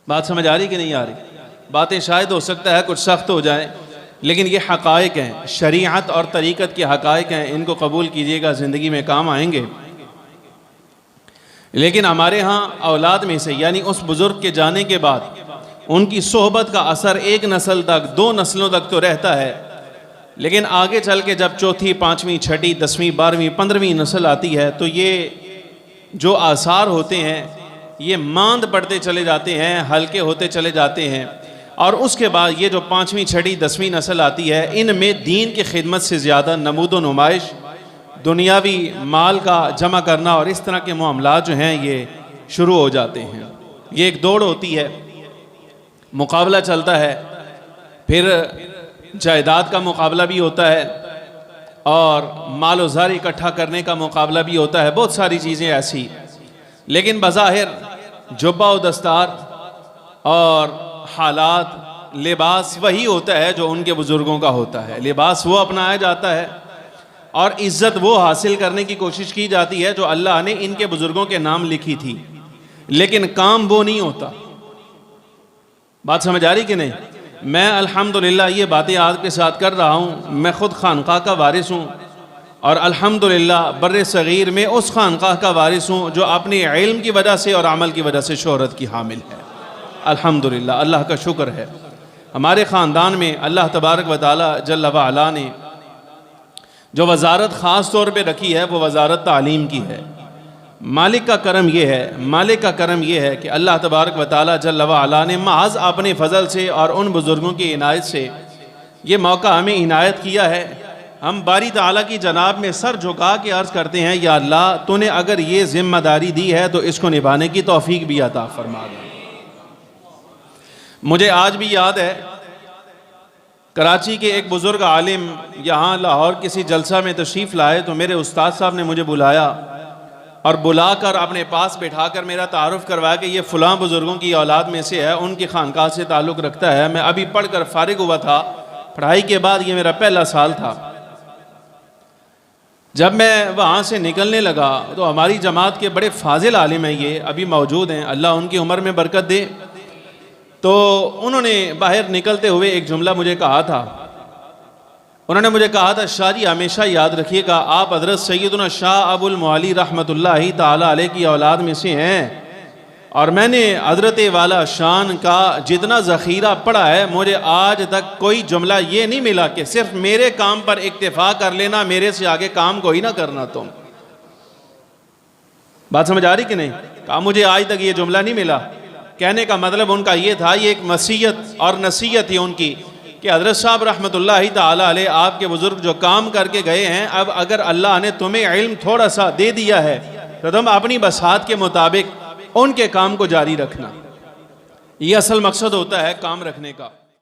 बात समझ आ रही कि नहीं आ रही? बातें शायद हो सकता है कुछ सख्त हो जाए, लेकिन ये हक़ाइक़ हैं, शरीअत और तरीक़त के हक़ाइक़ हैं, इनको कबूल कीजिएगा, ज़िंदगी में काम आएंगे। लेकिन हमारे यहाँ औलाद में से यानी उस बुज़ुर्ग के जाने के बाद उनकी सोहबत का असर एक नस्ल तक, 2 नस्लों तक तो रहता है, लेकिन आगे चल के जब चौथी, पाँचवीं, छठी, 10वीं, 12वीं, 15वीं नस्ल आती है तो ये जो आसार होते हैं ये मांद पड़ते चले जाते हैं, हल्के होते चले जाते हैं। और उसके बाद ये जो 5वीं, छठी, 10वीं नस्ल आती है, इनमें दीन की खिदमत से ज़्यादा नमूद व नुमाइश, दुनियावी माल का जमा करना और इस तरह के मामलात जो हैं ये शुरू हो जाते हैं। ये एक दौड़ होती है, मुकाबला चलता है, फिर जायदाद का मुकाबला भी होता है और माल व ज़ार इकट्ठा करने का मुकाबला भी होता है, बहुत सारी चीज़ें ऐसी। लेकिन बज़ाहिर जुब्बा व दस्तार और हालात, लिबास वही होता है जो उनके बुज़ुर्गों का होता है। लिबास वो अपनाया जाता है और इज़्ज़त वो हासिल करने की कोशिश की जाती है जो अल्लाह ने इनके बुज़ुर्गों के नाम लिखी थी, लेकिन काम वो नहीं होता। बात समझ आ रही कि नहीं? मैं अल्हम्दुलिल्लाह ये बातें आपके साथ कर रहा हूँ, मैं ख़ुद खानक़ाह का वारिस हूँ और अल्हम्दुलिल्लाह बर्रे सग़ीर में उस खानक़ाह का वारिस हूँ जो अपने इल्म की वजह से और अमल की वजह से शोहरत की हामिल है। अल्हम्दुलिल्लाह, अल्लाह का शुक्र है। हमारे ख़ानदान में अल्लाह तबारक व तआला जल्ल व अला ने जो वज़ारत ख़ास तौर पे रखी है वो वज़ारत तालीम की है। मालिक का करम ये है, मालिक का करम ये है कि अल्लाह तबारक व तआला जल्ल व अला ने महज़ अपने फ़ज़ल से और उन बुज़ुर्गों की इनायत से ये मौका हमें इनायत किया है। हम बारी ताला की जनाब में सर झुका के अर्ज़ करते हैं, या अल्लाह तूने अगर ये ज़िम्मेदारी दी है तो इसको निभाने की तौफ़ीक भी अता फरमा दे। मुझे आज भी याद है, कराची के एक बुज़ुर्ग आलिम यहाँ लाहौर किसी जलसा में तशरीफ़ लाए तो मेरे उस्ताद साहब ने मुझे बुलाया और बुलाकर अपने पास बैठाकर मेरा तारुफ़ करवाया कि ये फ़लाँ बुज़ुर्गों की औलाद में से है, उनकी खानक़ाह से ताल्लुक़ रखता है। मैं अभी पढ़कर फ़ारिग हुआ था, पढ़ाई के बाद ये मेरा पहला साल था। जब मैं वहाँ से निकलने लगा तो हमारी जमात के बड़े फाजिल आलिम हैं, ये अभी मौजूद हैं, अल्लाह उनकी उम्र में बरकत दे। तो उन्होंने बाहर निकलते हुए एक जुमला मुझे कहा था। उन्होंने मुझे कहा था, शाह जी हमेशा याद रखिएगा, आप हज़रत सैयदना शाह अबुल मुअल्ली रहमतुल्लाहि ताला अलैह की औलाद में से हैं और मैंने हज़रत वाला शान का जितना ज़ख़ीरा पढ़ा है, मुझे आज तक कोई जुमला ये नहीं मिला कि सिर्फ मेरे काम पर इक्तिफ़ा कर लेना, मेरे से आगे काम कोई ना करना तुम। बात समझ आ रही कि नहीं? कहा मुझे आज तक ये जुमला नहीं मिला। कहने का मतलब उनका ये था, ये एक वसीयत और नसीहत थी उनकी कि हज़रत साहब रहमतुल्लाहि ताला अलैह आपके बुज़ुर्ग जो काम करके गए हैं, अब अगर अल्लाह ने तुम्हें इल्म थोड़ा सा दे दिया है तो तुम अपनी बसात के मुताबिक उनके काम को जारी रखना। ये असल मकसद होता है काम रखने का।